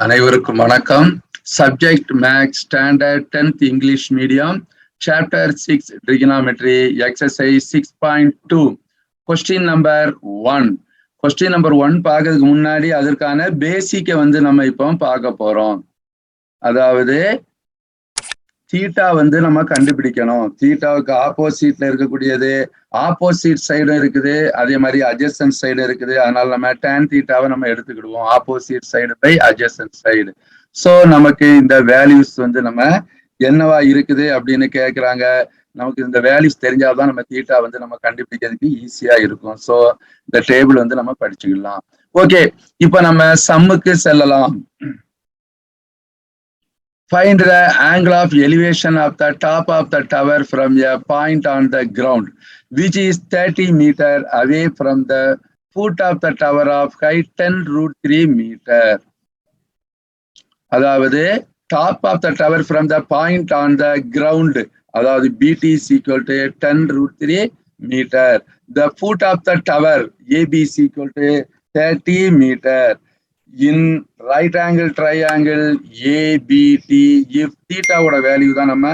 அனைவருக்கும் வணக்கம். Subject maths standard 10th English medium, chapter 6 trigonometry, exercise 6.2, question number 1. Question number 1 பார்க்கறதுக்கு முன்னாடி அதற்கான பேசிக்கை நம்ம இப்போ பார்க்க போறோம். அதாவது தீட்டா நம்ம கண்டுபிடிக்கணும். தீட்டாவுக்கு ஆப்போசிட்ல இருக்கக்கூடியது ஆப்போசிட் சைடும் இருக்குது, அதே மாதிரி அட்ஜசன்ட் சைடு இருக்குது. அதனால நம்ம டான் தீட்டாவை எடுத்துக்கிடுவோம், opposite side by adjacent side. So நமக்கு இந்த வேல்யூஸ் நம்ம என்னவா இருக்குது அப்படின்னு கேட்குறாங்க. நமக்கு இந்த வேல்யூஸ் தெரிஞ்சாதான் நம்ம தீட்டா நம்ம கண்டுபிடிக்கிறதுக்கு ஈஸியா இருக்கும். ஸோ இந்த டேபிள் நம்ம படிச்சுக்கலாம். ஓகே, இப்போ நம்ம சம்முக்கு செல்லலாம். Find the angle of elevation of the top of the tower from a point on the ground, which is 30 meters away from the foot of the tower of height 10√3 meter. அதாவது top of the tower from the point on the ground, அதாவது BT is equal to 10√3 meter. The foot of the tower AB is equal to 30 meter. In right angle triangle ABT, if theta ஓட value தான் நம்ம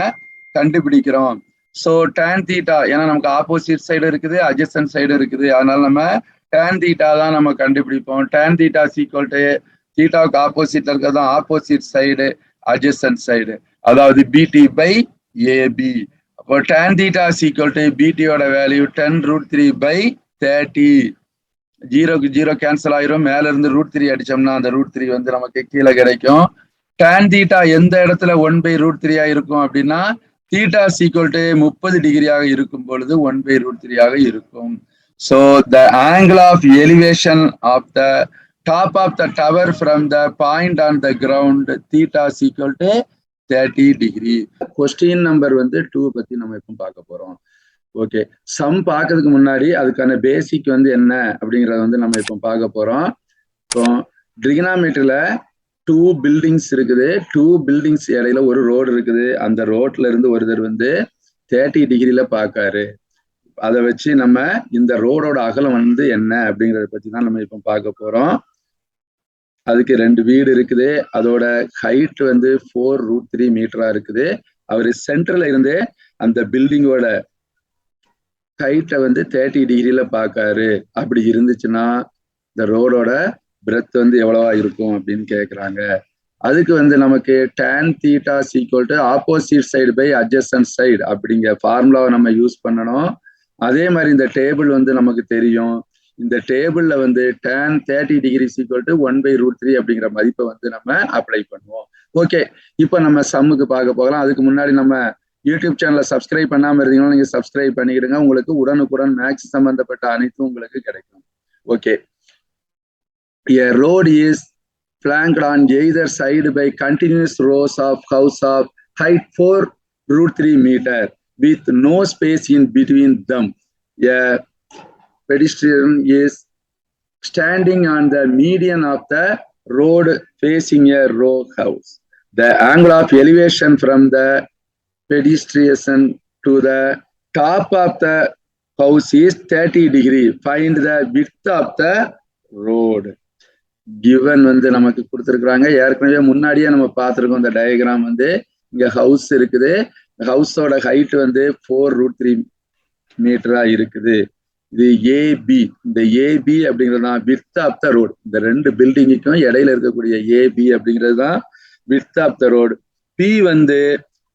கண்டுபிடிக்கிறோம். So tan theta, ஏன்னா நமக்கு opposite side இருக்குது, adjacent side இருக்குது, அதனால நம்ம tan theta தான் நம்ம கண்டுபிடிப்போம். tan theta is equal to தீட்டாவுக்கு ஆப்போசிட்ல இருக்கிறது தான் ஆப்போசிட் சைடு, அட்ஜசன்ட் சைடு, அதாவது BT by AB. அப்போ tan theta is equal to BT ஓட வேல்யூ 10√3 by 30. 0க்கு 0 கேன்சல் ஆயிரும். மேல இருந்து √3 அடிச்சோம்னா அந்த √3 நமக்கு கீழே கிடைக்கும். tan theta எந்த இடத்துல 1/√3 இருக்கும் அப்படின்னா theta is equal to 30 டிகிரியாக இருக்கும் பொழுது 1/√3 ஆக இருக்கும். So the angle of elevation of the top of the tower from the point on the ground, theta is equal to 30 degree. Question number 2 பத்தி நம்ம இப்போ பார்க்க போறோம். ஓகே, சம் பார்க்கறதுக்கு முன்னாடி அதுக்கான பேசிக் என்ன அப்படிங்கறத நம்ம இப்போ பார்க்க போறோம். இப்போ ட்ரிகனாமெட்ரியில 2 பில்டிங்ஸ் இருக்குது. 2 பில்டிங்ஸ் இடையில ஒரு ரோடு இருக்குது. அந்த ரோட்ல இருந்து ஒருத்தர் 30 டிகிரில பார்க்காரு. அதை வச்சு நம்ம இந்த ரோடோட அகலம் என்ன அப்படிங்கறத பத்தி தான் நம்ம இப்போ பார்க்க போறோம். அதுக்கு 2 வீடு இருக்குது. அதோட ஹைட் 4√3 மீட்டரா இருக்குது. அவரு சென்டர்ல இருந்து அந்த பில்டிங்கோட ஹைட்டை 30 டிகிரில பார்க்காரு. அப்படி இருந்துச்சுன்னா இந்த ரோடோட பிரெத் எவ்வளவா இருக்கும் அப்படின்னு கேட்குறாங்க. அதுக்கு நமக்கு tan theta is equal to opposite side by adjacent side அப்படிங்கிற ஃபார்முலாவை நம்ம யூஸ் பண்ணணும். அதே மாதிரி இந்த டேபிள் நமக்கு தெரியும். இந்த டேபிள்ல tan 30 degree is equal to 1/√3 அப்படிங்கிற மதிப்பை நம்ம அப்ளை பண்ணுவோம். ஓகே, இப்போ நம்ம சம்முக்கு பார்க்க போகலாம். அதுக்கு முன்னாடி நம்ம யூடியூப் சேனலை சப்ஸ்கிரைப் பண்ணாம இருந்தீங்கன்னா நீங்க சப்ஸ்கிரைப் பண்ணிக்கிடுங்க. உங்களுக்கு உடனுக்குடன் மேக்ஸ் சம்பந்தப்பட்ட அனைத்தும் உங்களுக்கு கிடைக்கும். Okay, a road is flanked on either side by continuous rows of house of height 4√3 meter with no space in between them. A pedestrian is standing on the median of the road facing a row house. The angle of elevation from the pedestrian to the top of the house is 30 degree. Find the width of the road. Given நமக்கு கொடுத்துருக்குறாங்க. ஏற்கனவே முன்னாடியே நம்ம பார்த்துருக்கோம். இந்த diagram இங்க house இருக்குது. ஹவுஸோட height 4√3 மீட்டரா இருக்குது. இது ஏபி. இந்த ஏபி அப்படிங்கிறது தான் விட்த் ஆஃப் த ரோடு. இந்த 2 பில்டிங்குக்கும் இடையில இருக்கக்கூடிய ஏபி அப்படிங்கிறது தான் width of the road. P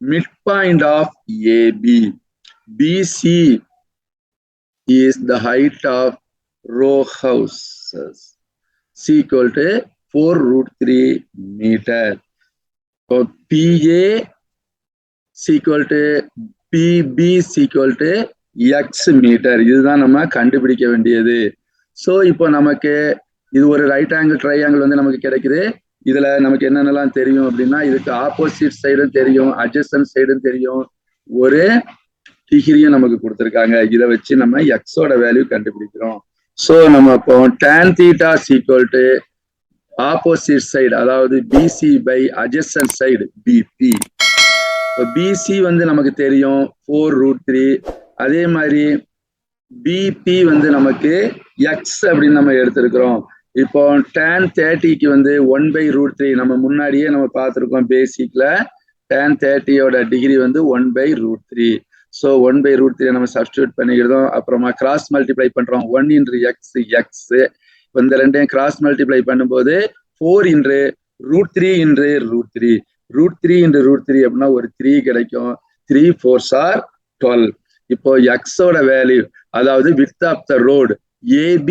midpoint of AB. BC is the height of row houses. C equal to 4√3 meter. So PA is equal to PB is equal to X meter. இதுதான் நம்ம கண்டுபிடிக்க வேண்டியது. So இப்போ நமக்கு இது ஒரு right angle triangle நமக்கு கிடைக்குது. இதுல நமக்கு என்னென்னலாம் தெரியும் அப்படின்னா இதுக்கு ஆப்போசிட் சைடும் தெரியும், அட்ஜசன்ட் சைடும் தெரியும், ஒரு டிகிரியும் நமக்கு கொடுத்துருக்காங்க. இதை வச்சு நம்ம எக்ஸோட வேல்யூ கண்டுபிடிக்கிறோம். ஸோ நம்ம இப்போ tan theta is equal to opposite side, அதாவது BC by adjacent side BB. BC நமக்கு தெரியும் 4√3. அதே மாதிரி பிபி நமக்கு எக்ஸ் அப்படின்னு நம்ம எடுத்திருக்கிறோம். இப்போ tan 30க்கு வந்து 1/√3 நம்ம முன்னாடியே நம்ம பார்த்துருக்கோம் பேசிக்ல tan 30யோட டிகிரி வந்து 1/√3. ஸோ 1/√3 நம்ம சப்ஸ்டியூட் பண்ணிக்கிறோம். அப்புறமா கிராஸ் மல்டிப்ளை பண்றோம் 1 × x இந்த ரெண்டையும் கிராஸ் மல்டிப்ளை பண்ணும்போது 4 × √3 × √3 √3 × √3 அப்படின்னா ஒரு 3 கிடைக்கும். 3 4s are 12. இப்போ எக்ஸோட வேல்யூ அதாவது width of the road AB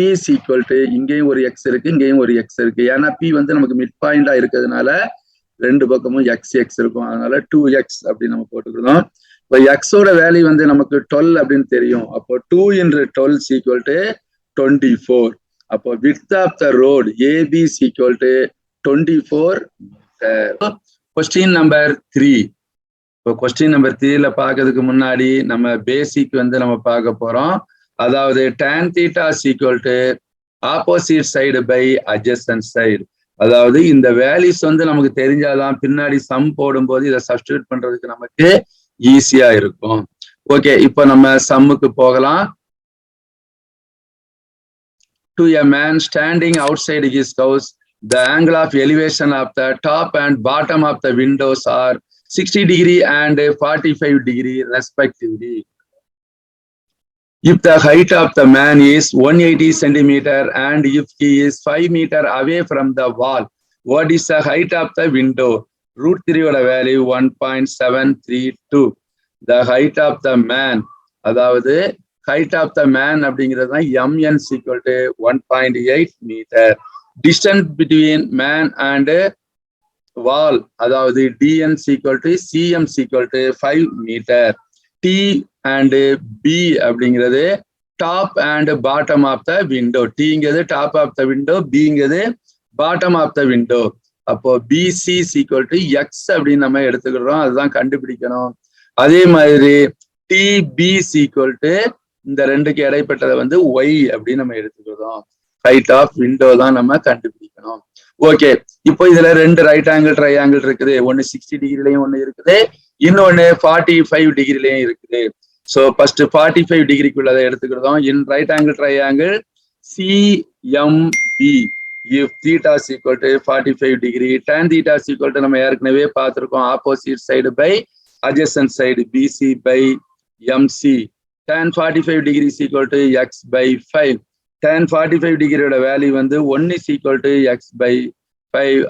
இங்கேயும் ஒரு எக்ஸ் இருக்கு, இங்கேயும் ஒரு எக்ஸ் இருக்கு. ஏன்னா பி வந்து நமக்கு மிட் பாயிண்டா இருக்கிறதுனால ரெண்டு பக்கமும் எக்ஸ் இருக்கும். அதனால 2x அப்படின்னு நம்ம போட்டுக்கிறோம். இப்போ எக்ஸோட வேல்யூ வந்து நமக்கு 12 அப்படின்னு தெரியும். அப்போ 2 × 12 24. அப்போ width of the road AB 24 metre. Question number 3. இப்போ கொஸ்டின் நம்பர் 3ல பார்க்கறதுக்கு முன்னாடி நம்ம பேசிக் வந்து நம்ம பார்க்க போறோம். அதாவது tan θ opposite side by adjacent side. அதாவது இந்த வேல்யூஸ் வந்து நமக்கு தெரிஞ்சாதான் பின்னாடி சம் போடும்போது இதை சப்ஸ்டியூட் பண்றதுக்கு நமக்கு ஈஸியா இருக்கும். ஓகே, இப்போ நம்ம சம்முக்கு போகலாம். To a man standing outside his house, the angle of elevation of the top and bottom of the windows are 60 degree and 45 degree respectively. If the height of the man is 180 centimeter and if he is 5 meter away from the wall, what is the height of the window? √3 oda value 1.732. The height of the man, அதாவது height of the man அப்படிங்கிறது தான் mn = 1.8 meter. Distance between man and wall, அதாவது dn = cm = 5 meter. T and B அப்படிங்கிறது top and bottom of the window. Tங்கிறது top of the window, Bங்கிறது bottom of the window. அப்போ BC = x அப்படின்னு நம்ம எடுத்துக்கிறோம். அதுதான் கண்டுபிடிக்கணும். அதே மாதிரி TB = இந்த ரெண்டுக்கு இடைப்பட்டதை வந்து y அப்படின்னு நம்ம எடுத்துக்கிறோம். ஹைட் ஆஃப் விண்டோ தான் நம்ம கண்டுபிடிக்கணும். ஓகே, இப்போ இதுல ரெண்டு ரைட் ஆங்கிள் ட்ரையாங்கிள் இருக்குது. ஒன்னு 60 டிகிரிலையும் ஒன்னு இருக்குது, இன்னொன்னு 45 டிகிரிலையும் இருக்குது. ஸோ ஃபர்ஸ்ட் 45 டிகிரிக்குள்ளதை எடுத்துக்கிறோம். இன் right angle triangle CMB if theta = 45 degree, tan theta = நம்ம ஏற்கனவே பார்த்துருக்கோம் opposite side by adjacent side BC by MC. tan 45 degree = x/5. tan 45 டிகிரியோட value வந்து 1 = x/5.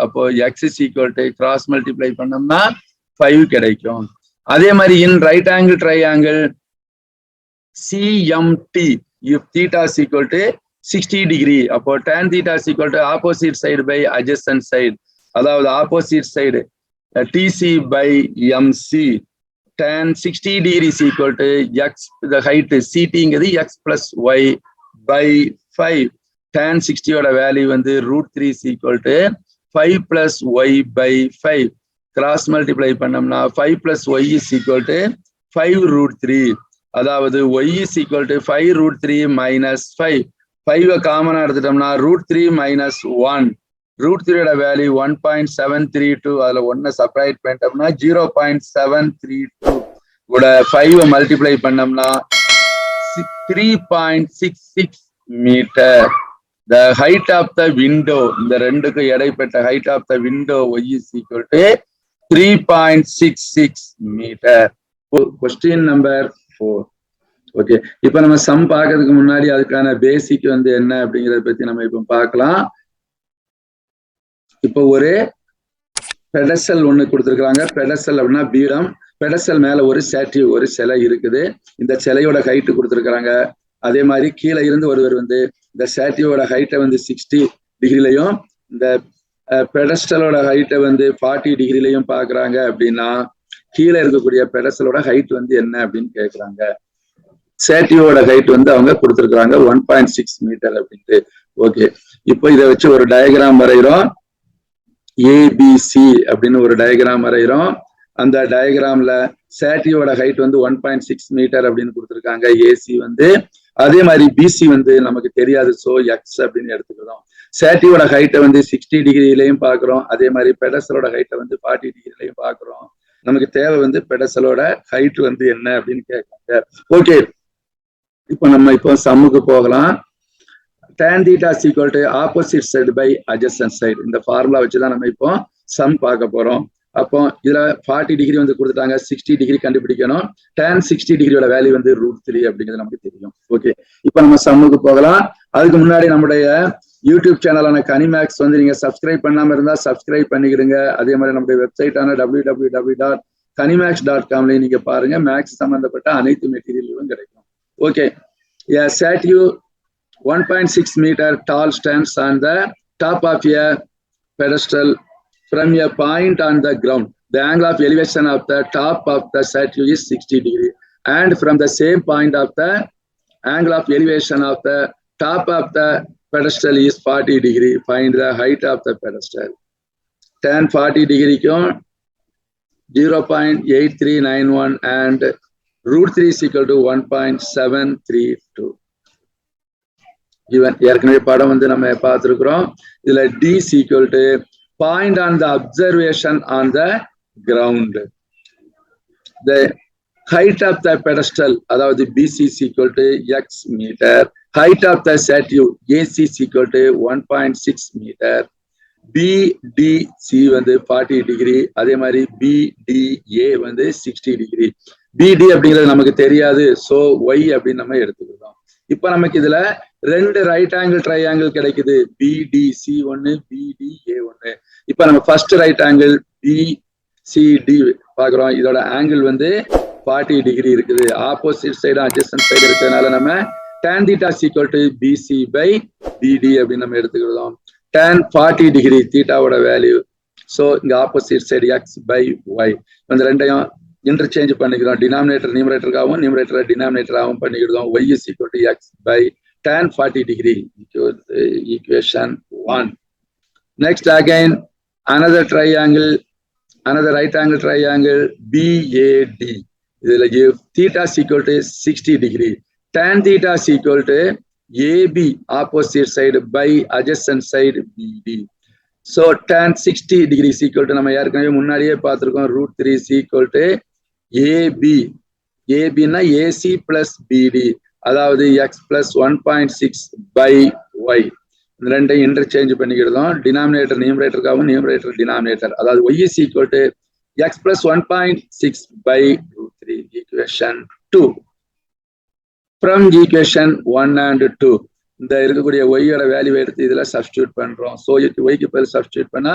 அப்போ x கிராஸ் மல்டிப்ளை பண்ணோம்னா 5 கிடைக்கும். அதே மாதிரி இன் right angle triangle CMT if theta = 60 degree, அப்போ tan theta = opposite side by adjacent side, அதாவது opposite side TC by MC. tan 60 degree = x, the height CTங்கிறது x + y by 5. tan 60 ஓட value வந்து √3 = 5 + y by 5. Cross multiply பண்ணோம்னா 5 + y = 5√3. அதாவது y = 5√3 - 5. 5 காமனா எடுத்துட்டோம்னா √3 - 1. √3 ஓட value 1.732. அதுல 1 செப்பரேட் பண்ணிட்டோம்னா 0.732 கூட 5 மல்டிப்ளை பண்ணோம்னா 3.66 metre. The height of the window, இந்த ரெண்டுக்கு இடைப்பட்ட height of the window y = 3.66 metre. Question number 4. Okay, இப்போ நம்ம சம் பார்க்கறதுக்கு முன்னாடி அதுக்கான பேசிக் வந்து என்ன அப்படிங்கிறத பத்தி நம்ம இப்போ பார்க்கலாம். இப்போ ஒரு பெடஸ்டல் ஒண்ணு கொடுத்துருக்காங்க. பெடஸ்டல் அப்படின்னா பீடம். பெடஸ்டல் மேல ஒரு ஸ்டாச்சு, ஒரு சிலை இருக்குது. இந்த சிலையோட ஹைட்டு கொடுத்துருக்காங்க. அதே மாதிரி கீழே இருந்து ஒருவர் வந்து இந்த ஸ்டாச்சுவோட ஹைட்டை வந்து 60 டிகிரிலையும் இந்த பெடஸ்டலோட ஹைட்டை வந்து 40 டிகிரிலையும் பாக்குறாங்க. அப்படின்னா கீழே இருக்கக்கூடிய பெடஸ்டலோட ஹைட் வந்து என்ன அப்படின்னு கேட்குறாங்க. ஸ்டாச்சுவோட ஹைட் வந்து அவங்க கொடுத்துருக்காங்க 1.6 மீட்டர் அப்படின்ட்டு. ஓகே, இப்போ இதை வச்சு ஒரு டயக்ராம் வரைகிறோம். ABC அப்படின்னு ஒரு டயக்ராம் வரைகிறோம். அந்த டயக்ராம்ல ஸ்டாச்சுவோட ஹைட் வந்து 1.6 மீட்டர் அப்படின்னு கொடுத்துருக்காங்க. ஏசி வந்து அதே மாதிரி பிசி வந்து நமக்கு தெரியாது. ஸோ எக்ஸ் அப்படின்னு எடுத்துக்கிறோம். ஸ்டாச்சுவோட ஹைட்டை வந்து 60 டிகிரிலையும் பார்க்குறோம். அதே மாதிரி பெடஸ்டலோட ஹைட்டை வந்து 40 டிகிரிலையும் பார்க்குறோம். நமக்கு தேவை வந்து பெடஸ்டலோட ஹைட் வந்து என்ன அப்படின்னு கேட்குறாங்க. ஓகே, இப்போ நம்ம இப்போ சம்முக்கு போகலாம். tan theta is equal to opposite side by adjacent side. இந்த ஃபார்முலா வச்சு தான் நம்ம இப்போ சம் பார்க்க போறோம். அப்போ இதுல 40 டிகிரி வந்து கொடுத்துட்டாங்க, 60 டிகிரி கண்டுபிடிக்கணும். tan 60 டிகிரியோட வேல்யூ வந்து √3 அப்படிங்கிறது நமக்கு தெரியும். ஓகே, இப்போ நம்ம சம்முக்கு போகலாம். அதுக்கு முன்னாடி நம்முடைய யூடியூப் சேனலான கனிமேக்ஸ் வந்து நீங்க சப்ஸ்கிரைப் பண்ணாம இருந்தா சப்ஸ்கிரைப் பண்ணிக்கிடுங்க. அதே மாதிரி நம்முடைய வெப்சைட்டான www.kanimax.com நீங்க பாருங்க, மேக்ஸ் சம்பந்தப்பட்ட அனைத்து மெட்டீரியலும் கிடைக்கும். Okay, statue 1.6 meter tall stands on the top of a pedestal from a point on the ground. The angle of elevation of the top of the statue is 60 degree, and from the same point of the angle of elevation of the top of the pedestal is 40 degree. Find the height of the pedestal. Tan 40 degree 0.8391 and √3 is equal to 1.732. ஏற்கனவே படம் வந்து நம்ம பார்த்துருக்கிறோம். இதுல d is equal to point on the observation on the ground. The height of the pedestal, அதாவது BC is equal to x meter. Height of the statue AC is equal to 1.6 meter. BDC வந்து 40 degree, அதே மாதிரி BDA வந்து 60 degree. BD அப்படிங்கிறது நமக்கு தெரியாது, so Y அப்படின்னு நம்ம எடுத்துக்கிறோம். இப்ப நமக்கு இதுல ரெண்டு ரைட் ஆங்கிள் ட்ரையாங்கிள் கிடைக்குது, BDC ஒன்னு, BDA ஒன்னு. இப்ப நம்ம ஃபர்ஸ்ட் ரைட் ஆங்கிள் BCD பாக்குறோம். இதோட ஆங்கிள் வந்து 40 டிகிரி இருக்குது. ஆப்போசிட் சைடு அட்ஜஸ்டன்ட் சைடு இருக்கிறதுனால நம்ம tan theta is equal to BC by BD அப்படின்னு நம்ம எடுத்துக்கிறோம். tan 40 டிகிரி தீட்டாவோட வேல்யூ, ஸோ இங்க opposite side x by y. இந்த ரெண்டையும் இன்டர்சேஞ்ச் பண்ணிக்கிறோம். டினாமினேட்டர் நியூமரேட்டருக்காகவும் நியூமரேட்டர் டினாமினேட்டராகவும் பண்ணிக்கிறோம். y is equal to x by tan 40 degree. Equation 1. Next again another triangle, another right angle triangle BAD. இதுல theta is equal to 60 degree. Tan theta is equal to AB opposite side by adjacent side BD. So tan 60 degree is equal to நம்ம ஏற்கனவே முன்னாடியே பார்த்திருக்கோம், √3 is equal to AB. AB னா AC plus BD, அதாவது x plus 1.6 by y. இந்த ரெண்டையும் interchange பண்ணிக்கிடுதோம். Denominator நியூமரேட்டருக்காகவும் numerator denominator, அதாவது y is equal to x plus 1.6 by √3. Equation 2. From equation 1 and 2 இந்த இருக்கக்கூடிய y ஓட வேல்யூ எடுத்து இதுல சப்ஸ்டிட்யூட் பண்றோம். ஸோ y க்கு பதில் சப்ஸ்டிட்யூட் பண்ணா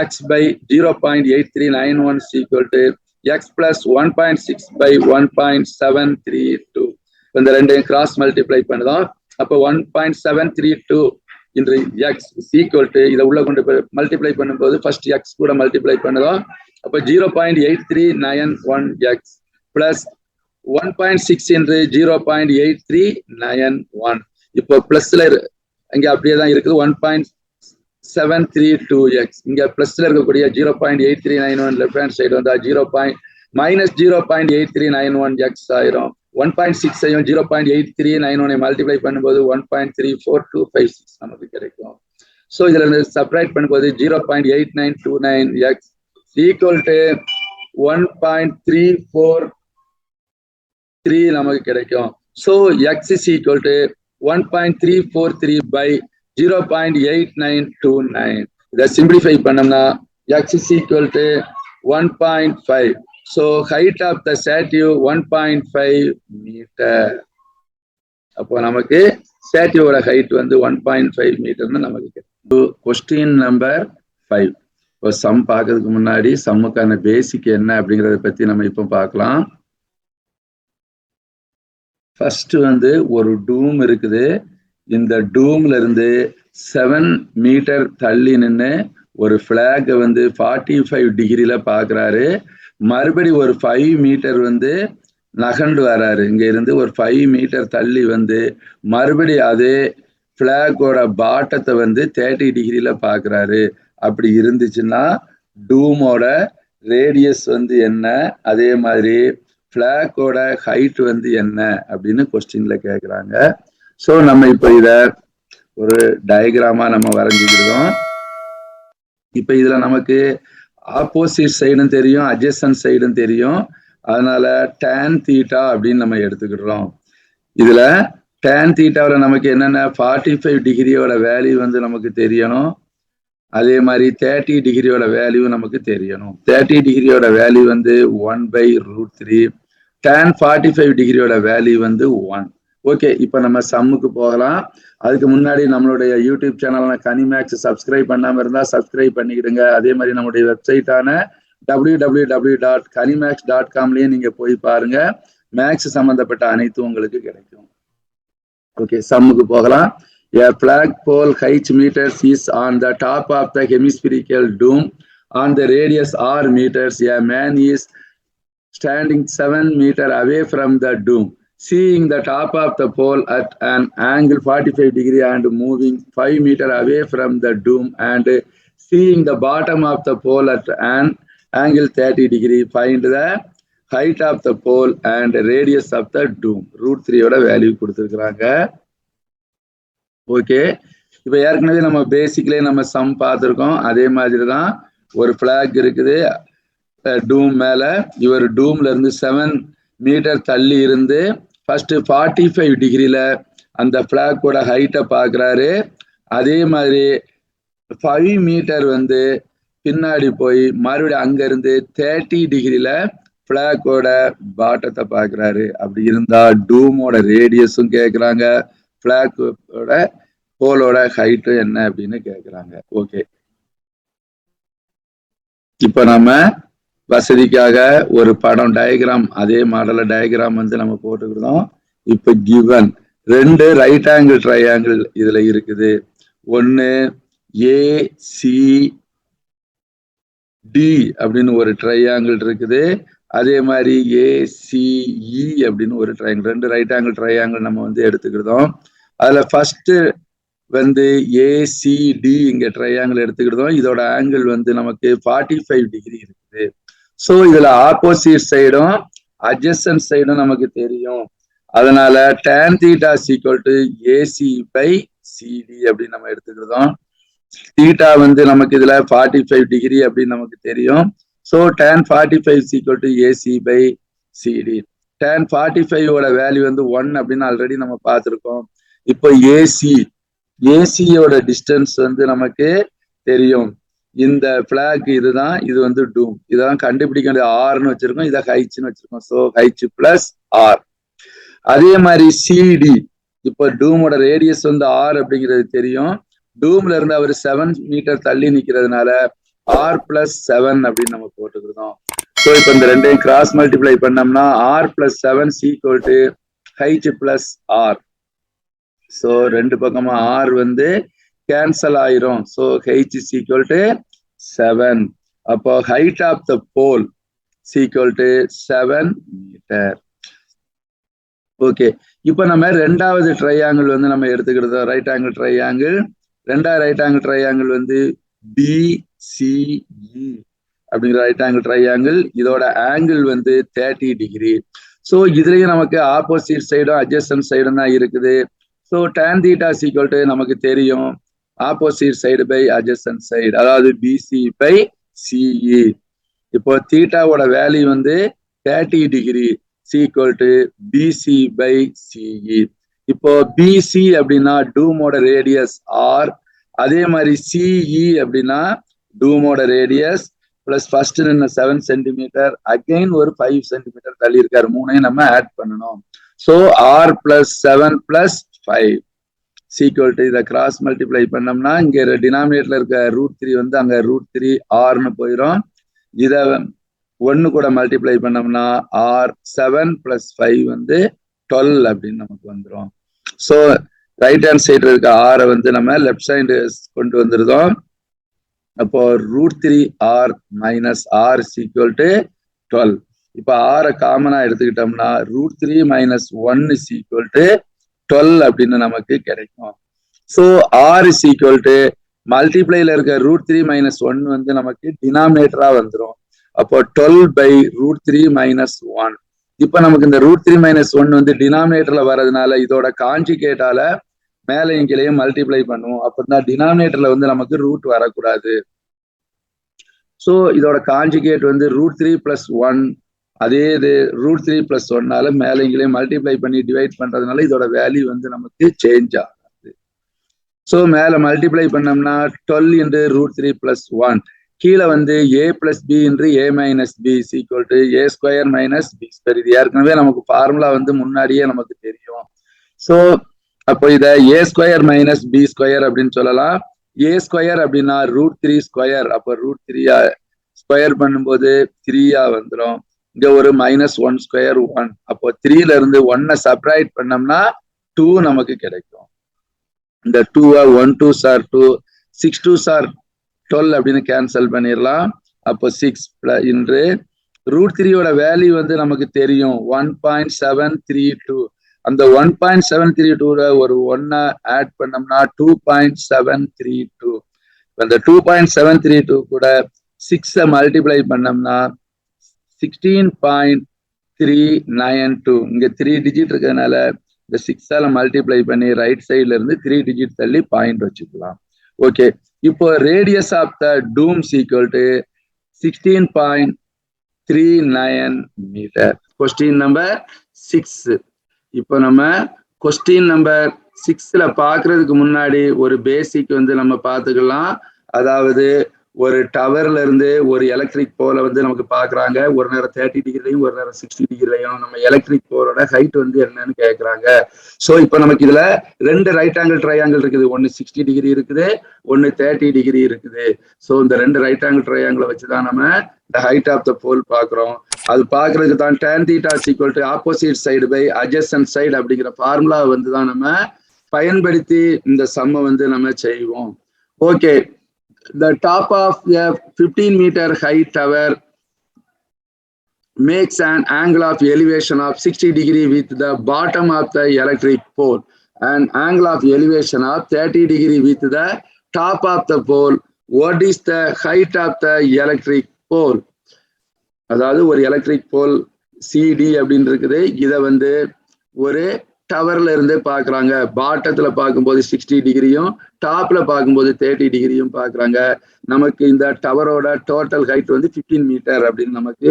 x by 0.8391 is equal to x plus 1.6 by 1.732. இந்த ரெண்டையும் கிராஸ் மல்டிப்ளை பண்ணுதோம். அப்போ 1.732 இன்று x is equal to இதை உள்ள கொண்டு மல்டிப்ளை பண்ணும்போது ஃபர்ஸ்ட் x கூட மல்டிப்ளை பண்ணுதோம். அப்போ 0.8391 x plus 1.6 என்று 0.8391. இப்போ பிளஸ்ல இங்க அப்படியே தான் இருக்குது 1.732x. இங்க பிளஸ்ல இருக்கக்கூடிய 0.8391 லெஃப்ட் ஹேண்ட் சைடு வந்தா -0.8391x ஆயிரும். 1.6 ஐயும் 0.8391 மல்டிப்ளை பண்ணும்போது 1.34256 நமக்கு கிடைக்கும். ஸோ இதுல இருந்து செப்பரேட் பண்ணும்போது 0.8929x ஈக்குவல் டு 1.343 நமக்கு கிடைக்கும். So x is equal to 1.343 by 0.8929. இதை சிம்பிளிஃபை பண்ணோம்னா x is equal to 1.5. So height of the statue 1.5 meter. அப்போ நமக்கு ஸ்டாட்யூவோட ஹைட் வந்து 1.5 மீட்டர்னு நமக்கு கிடைக்கும். Question number 5. இப்போ சம் பார்க்கறதுக்கு முன்னாடி சம்முக்கான பேசிக் என்ன அப்படிங்கிறத பத்தி நம்ம இப்போ பார்க்கலாம். ஃபர்ஸ்ட் வந்து ஒரு டூம் இருக்குது. இந்த டூம்ல இருந்து 7 மீட்டர் தள்ளி நின்று ஒரு பிளாகை வந்து 45 டிகிரியில பாக்குறாரு. மறுபடி ஒரு 5 மீட்டர் வந்து நகண்டு வராரு. இங்க இருந்து ஒரு 5 மீட்டர் தள்ளி வந்து மறுபடி அதே பிளாகோட பாட்டத்தை வந்து 30 டிகிரியில பாக்குறாரு. அப்படி இருந்துச்சுன்னா டூமோட ரேடியஸ் வந்து என்ன, அதே மாதிரி பிளாகோட ஹைட் வந்து என்ன அப்படின்னு கொஸ்டின்ல கேக்குறாங்க. ஸோ நம்ம இப்ப இத ஒரு டயக்ராமா நம்ம வரைஞ்சுக்கிடுவோம். இப்ப இதுல நமக்கு ஆப்போசிட் சைடும் தெரியும், அட்ஜசன்ட் சைடும் தெரியும். அதனால tan தீட்டா அப்படின்னு நம்ம எடுத்துக்கிடுறோம். இதுல tan தீட்டாவில் நமக்கு என்னென்ன 45 டிகிரியோட வேல்யூ வந்து நமக்கு தெரியணும். அதே மாதிரி 30 டிகிரியோட வேல்யூ நமக்கு தெரியணும். 30 டிகிரியோட வேல்யூ வந்து 1/√3. tan 45 டிகிரியோட வேல்யூ வந்து 1. ஓகே, இப்போ நம்ம சம்முக்கு போகலாம். அதுக்கு முன்னாடி நம்மளுடைய யூடியூப் சேனலான கனிமேக்ஸ் சப்ஸ்கிரைப் பண்ணாமல் இருந்தால் சப்ஸ்கிரைப் பண்ணிக்கிடுங்க. அதே மாதிரி நம்மளுடைய வெப்சைட்டான www.kanimax.com நீங்கள் போய் பாருங்க. மேக்ஸ் சம்பந்தப்பட்ட அனைத்தும் உங்களுக்கு கிடைக்கும். ஓகே, சம்முக்கு போகலாம். A flagpole h meters is on the top of the hemispherical dome. On the radius r meters, a man is standing 7 meters away from the dome. Seeing the top of the pole at an angle 45 degree and moving 5 meters away from the dome, and seeing the bottom of the pole at an angle 30 degree, find the height of the pole and radius of the dome. √3 ஓட value கொடுத்திருக்காங்க. Okay, இப்போ ஏற்கனவே நம்ம பேசிக்லேயே நம்ம some பார்த்துருக்கோம். அதே மாதிரி தான் ஒரு ஃபிளாக் இருக்குது டூம் மேலே. இவர் டூம்ல இருந்து 7 மீட்டர் தள்ளி இருந்து ஃபர்ஸ்ட் 45 டிகிரியில அந்த ஃபிளாக்கோட ஹைட்டை பார்க்குறாரு. அதே மாதிரி 5 மீட்டர் வந்து பின்னாடி போய் மறுபடியும் அங்கிருந்து 30 டிகிரியில ஃபிளாக்கோட பாட்டத்தை பார்க்குறாரு. அப்படி இருந்தா டூமோட ரேடியஸும் கேட்குறாங்க, ஃபிளாக்கோட போலோட ஹைட்டும் என்ன அப்படின்னு கேட்குறாங்க. ஓகே, இப்போ நம்ம வசதிக்காக ஒரு படம் டயக்ராம், அதே மாடல டயக்ராம் வந்து நம்ம போட்டுக்கிறோம். இப்போ கிவன் 2 ரைட் ஆங்கிள் ட்ரையாங்கிள் இதுல இருக்குது. ஒன்னு ACD அப்படின்னு ஒரு ட்ரையாங்கிள் இருக்குது. அதே மாதிரி ACE அப்படின்னு ஒரு ட்ரையாங்கிள். 2 ரைட் ஆங்கிள் ட்ரையாங்கிள் நம்ம வந்து எடுத்துக்கிறோம். அதுல ஃபர்ஸ்ட் வந்து ACD இங்க ட்ரையாங்கிள் எடுத்துக்கிட்டோம். இதோட ஆங்கிள் வந்து நமக்கு 45 டிகிரி இருக்குது. ஸோ இதுல ஆப்போசிட் சைடும் அட்ஜசன்ட் சைடும் நமக்கு தெரியும். அதனால tan θ = AC/CD அப்படின்னு நம்ம எடுத்துக்கிட்டோம். தீட்டா வந்து நமக்கு இதுல 45 டிகிரி அப்படின்னு நமக்கு தெரியும். So tan 45 = AC/CD. tan 45 ஓட வேல்யூ வந்து 1 அப்படின்னு ஆல்ரெடி நம்ம பார்த்துருக்கோம். இப்போ ஏசியோட டிஸ்டன்ஸ் வந்து நமக்கு தெரியும். இந்த பிளாக் இதுதான், இது வந்து டூம். இதான் கண்டுபிடிக்க வேண்டிய ஆர்னு வச்சிருக்கோம், இதை ஹைச்னு வச்சிருக்கோம். So H + R. அதே மாதிரி CD, இப்போ டூமோட ரேடியஸ் வந்து R அப்படிங்கிறது தெரியும். டூம்ல இருந்து அவர் 7 மீட்டர் தள்ளி நிற்கிறதுனால R + 7 அப்படின்னு நம்ம போட்டுக்கிறோம். ஸோ இப்போ இந்த ரெண்டையும் கிராஸ் மல்டிப்ளை பண்ணோம்னா R + 7 = H + R. ஸோ ரெண்டு பக்கமா R வந்து கேன்சல் ஆயிரும். So H = 7. அப்போ height of the pole = 7 metre. Okay, இப்போ நம்ம ரெண்டாவது ட்ரையாங்கிள் வந்து நம்ம எடுத்துக்கிறது ரைட் ஆங்கிள் ட்ரையாங்கிள். ரெண்டாவது ரைட் ஆங்கிள் ட்ரையாங்கிள் வந்து BCE அப்படிங்கிற ரைட் ஆங்கிள் ட்ரையாங்கிள். இதோட ஆங்கிள் வந்து 30 டிகிரி. ஸோ இதுலயும் நமக்கு ஆப்போசிட் சைடும் அட்ஜசன்ட் சைடும் தான் இருக்குது. ஸோ tan θ = நமக்கு தெரியும் opposite side by adjacent side, அதாவது BC/CE. இப்போ தீட்டாவோட வேல்யூ வந்து 30 டிகிரி = BC/CE. இப்போ BC அப்படின்னா டூமோட ரேடியஸ் R. அதே மாதிரி CE அப்படின்னா டூமோட radius plus first 7 centimetre, again ஒரு 5 சென்டிமீட்டர் தள்ளி இருக்காரு. மூணையும் நம்ம ஆட் பண்ணணும். ஸோ R + 7 + 5 = இதை கிராஸ் மல்டிப்ளை பண்ணோம்னா இங்க டினாமினேட்டர்ல இருக்க √3 வந்து அங்க √3 Rன்னு போயிடும். இதை 1 கூட மல்டிப்ளை பண்ணோம்னா R 7 + 5 வந்து 12 அப்படின்னு நமக்கு வந்துடும். ஸோ ரைட் ஹேண்ட் சைடு இருக்க R வந்து நம்ம லெஃப்ட் சைடு கொண்டு வந்துருந்தோம். அப்போ √3 R - R = 12. இப்போ R காமனா எடுத்துக்கிட்டோம்னா √3 - 1 = 12 அப்படின்னு நமக்கு கிடைக்கும். ஸோ R = மல்டிப்ளைல இருக்க √3 - 1 வந்து நமக்கு டினாமினேட்டரா வந்துடும். அப்போ 12/√3 - 1. இப்போ நமக்கு இந்த √3 - 1 வந்து டினாமினேட்டர்ல வர்றதுனால இதோட கான்ஜுகேட்டால மேலையும் கீழையும் மல்டிப்ளை பண்ணுவோம். அப்பதான் டினாமினேட்டர்ல வந்து நமக்கு ரூட் வரக்கூடாது. ஸோ இதோட கான்ஜுகேட் வந்து √3 + 1 அதே இது √3 + 1 மேல இங்கேயும் மல்டிப்ளை பண்ணி டிவைட் பண்றதுனால இதோட வேல்யூ வந்து நமக்கு சேஞ்ச் ஆகுது. ஸோ மேல மல்டிப்ளை பண்ணோம்னா 12 × √3 + 1 கீழே வந்து a + b × a - b = a² - b². இது ஏற்கனவே நமக்கு ஃபார்முலா வந்து முன்னாடியே நமக்கு தெரியும். ஸோ அப்போ இதை a² - b² அப்படின்னு சொல்லலாம். a² அப்படின்னா √3². அப்போ √3 ஸ்கொயர் பண்ணும்போது 3 வந்துடும். இங்க ஒரு -1² 1. அப்போ 3ல இருந்து 1 சப்ட்ராக்ட் பண்ணோம்னா 2 நமக்கு கிடைக்கும். இந்த 2 1 2s are 2, 6 2s are 12 அப்படின்னு கேன்சல் பண்ணிடலாம். அப்போ 6 × √3யோட வேல்யூ வந்து நமக்கு தெரியும் 1.732. அந்த 1.732 ஒரு 1 ஆட் பண்ணோம்னா 2.732. அந்த 2.732 கூட 6 மல்டிப்ளை பண்ணோம்னா 16.392. இங்க 3 டிஜிட் இருக்கிறதுனால இந்த 6 மல்டிப்ளை பண்ணி ரைட் சைட்ல இருந்து 3 டிஜிட் தள்ளி பாயிண்ட் வச்சுக்கலாம். ஓகே, இப்போ radius of the dome = 16.39 metre. Question number 6. இப்போ நம்ம கொஸ்டின் நம்பர் 6ல பாக்குறதுக்கு முன்னாடி ஒரு பேசிக் வந்து நம்ம பார்த்துக்கலாம். அதாவது ஒரு டவர்ல இருந்து ஒரு எலக்ட்ரிக் போல வந்து நமக்கு பாக்குறாங்க. ஒரு நேரம் 30 டிகிரிலையும் ஒரு நேரம் 60 டிகிரிலையும் நம்ம எலக்ட்ரிக் போலோட ஹைட் வந்து என்னன்னு கேட்கறாங்க. ஸோ இப்போ நமக்கு இதுல 2 ரைட் ஆங்கிள் ட்ரையாங்கிள் இருக்குது. ஒன்னு 60 டிகிரி இருக்குது, ஒன்னு 30 டிகிரி இருக்குது. ஸோ இந்த 2 ரைட் ஆங்கிள் ட்ரையாங்கிளை வச்சுதான் நம்ம இந்த ஹைட் ஆஃப் த போல் பாக்குறோம். அது பாக்குறதுக்கு தான் tan θ = opposite side by adjacent side அப்படிங்கிற ஃபார்முலா வந்து தான் நம்ம பயன்படுத்தி இந்த சம்மை வந்து நம்ம செய்வோம். Okay, the top of a 15-meter high tower makes an angle of elevation of 60 degree with the bottom of the electric pole and angle of elevation of 30 degree with the top of the pole. What is the height of the electric pole? அதாவது ஒரு electric போல் CD அப்படின்னு இருக்குது. இதை வந்து ஒரு டவர்ல இருந்து பாக்குறாங்க. பாட்டத்துல பார்க்கும்போது 60 டிகிரியும் டாப்ல பார்க்கும்போது 30 டிகிரியும் பாக்குறாங்க. நமக்கு இந்த டவரோட டோட்டல் ஹைட் வந்து 15 மீட்டர் அப்படின்னு நமக்கு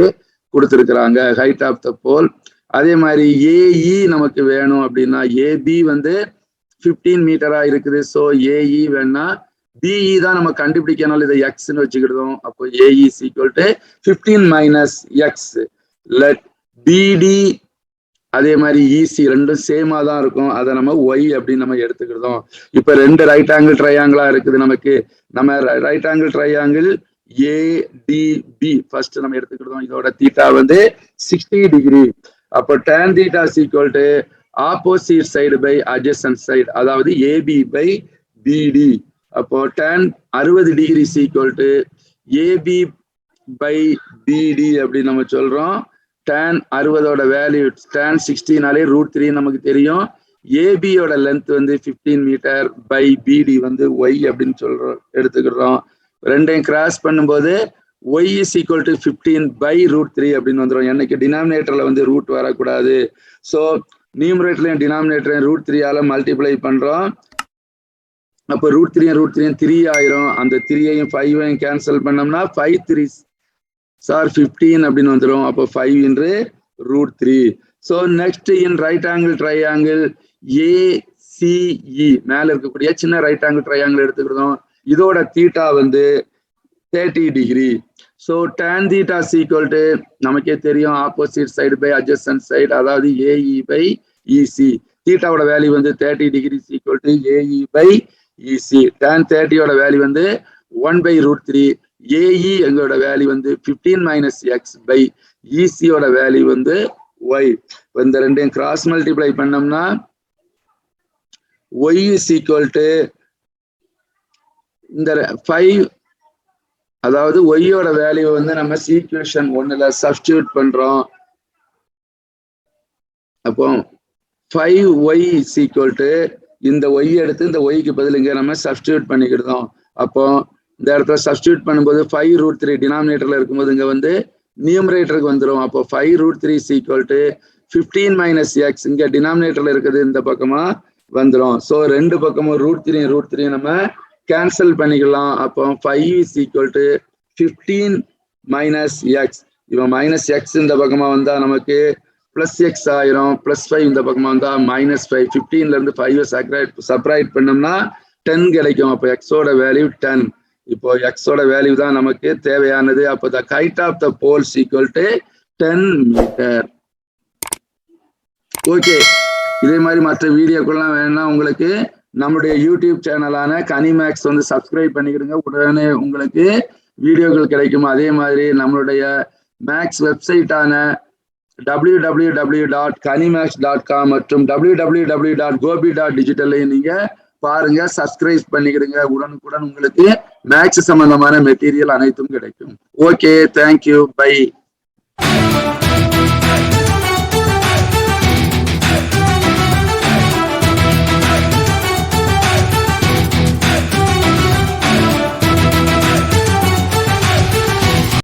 கொடுத்துருக்குறாங்க, ஹைட் ஆஃப் த போல். அதே மாதிரி AE நமக்கு வேணும் அப்படின்னா AB வந்து 15 மீட்டரா இருக்குது. ஸோ AE வேணா BE தான் நம்ம கண்டுபிடிக்கனால இதை எக்ஸ்ன்னு வச்சுக்கிடுதோம். அப்போ AE = 15 - x. லெட் BD அதே மாதிரி EC ரெண்டும் சேமா தான் இருக்கும். அதை நம்ம Y அப்படின்னு நம்ம எடுத்துக்கிட்டோம். இப்ப 2 ரைட் ஆங்கிள் ட்ரையாங்கிளா இருக்குது. நமக்கு நம்ம right angle triangle ADB first நம்ம எடுத்துக்கிட்டோம். இதோட தீட்டா வந்து 60 டிகிரி. அப்போ tan θ = opposite side by adjacent side, அதாவது AB பை BD. அப்போ tan 60 degree = AB by BD அப்படின்னு நம்ம சொல்றோம். tan 60ஓட வேல்யூ tan 16 √3 நமக்கு தெரியும். AB யோட லென்த் வந்து 15 மீட்டர் பை BD வந்து Y அப்படின்னு சொல்றோம், எடுத்துக்கிறோம். ரெண்டையும் கிராஸ் பண்ணும்போது Y = 15 பை √3 அப்படின்னு வந்துடும். என்னைக்கு டினாமினேட்டர்ல வந்து ரூட் வரக்கூடாது. ஸோ நியூமரேட்டர்லையும் டினாமினேட்டரையும் √3 மல்டிப்ளை பண்றோம். அப்போ √3 3 ஆயிரும். அந்த 3ஐயும் 5ஐயும் கேன்சல் பண்ணோம்னா 5 3s are 15 அப்படின்னு வந்துடும். அப்போ 5 × √3. So next in right angle triangle ACE மேல இருக்கக்கூடிய சின்ன ரைட் ஆங்கிள் ட்ரையாங்கிள் எடுத்துக்கிட்டோம். இதோட தீட்டா வந்து 30 டிகிரி. ஸோ tan θ = நமக்கே தெரியும் opposite side by adjacent side, அதாவது AE பை EC. தீட்டாவோட வேல்யூ வந்து 30 degree = AE by EC. tan 30யோட வேல்யூ வந்து 1 பை √3. AE எங்களோட வேல்யூ வந்து 15 - x பை EC யோட வேல்யூ வந்து Y. இந்த ரெண்டையும் கிராஸ் மல்டிப்ளை பண்ணோம்னா Y = இந்த 5, அதாவது Y யோட வேல்யூ வந்து நம்ம ஈக்குவேஷன் 1ல சப்ஸ்டிட்யூட் பண்றோம். அப்போ 5Y = இந்த Y எடுத்து இந்த Yக்கு பதில் இங்க நம்ம சப்ஸ்டிட்யூட் பண்ணிக்கிட்டோம். அப்போ இந்த இடத்துல சப்ஸ்டிட்யூட் பண்ணும்போது 5 √3 டினாமினேட்டர்ல இருக்கும்போது இங்க வந்து நியூமரேட்டருக்கு வந்துடும். அப்போ 5 √3 = 15 - x இங்க டினாமினேட்டர்ல இருக்குது, இந்த பக்கமா வந்துடும். ஸோ ரெண்டு பக்கமும் √3 நம்ம கேன்சல் பண்ணிக்கலாம். அப்போ 5 = 15 - x. இவன் மைனஸ் எக்ஸ் இந்த பக்கமா வந்தா நமக்கு பிளஸ் எக்ஸ் ஆயிரும், பிளஸ் 5 இந்த பக்கமா வந்தா -5. 15ல இருந்து 5 சப்ராக்ட் பண்ணோம்னா 10 கிடைக்கும். அப்போ எக்ஸோட வேல்யூ 10. இப்போ எக்ஸோட வேல்யூ தான் நமக்கு தேவையானது. அப்போ the height of the poles equal to 10 metre. Okay, இதே மாதிரி மற்ற வீடியோக்கெல்லாம் வேணும்னா உங்களுக்கு நம்முடைய யூடியூப் சேனலான கனிமேக்ஸ் வந்து சப்ஸ்கிரைப் பண்ணிக்கிடுங்க. உடனே உங்களுக்கு வீடியோக்கள் கிடைக்கும். அதே மாதிரி நம்மளுடைய மேக்ஸ் வெப்சைட்டான www.kanimax.com மற்றும் www.gobi.digital நீங்க பாருங்க, சப்ஸ்கிரைப் பண்ணிக்கிடுங்க. உடனுக்குடன் உங்களுக்கு மேக்ஸ் சம்பந்தமான மெட்டீரியல் அனைத்தும் கிடைக்கும். Okay, thank you, by.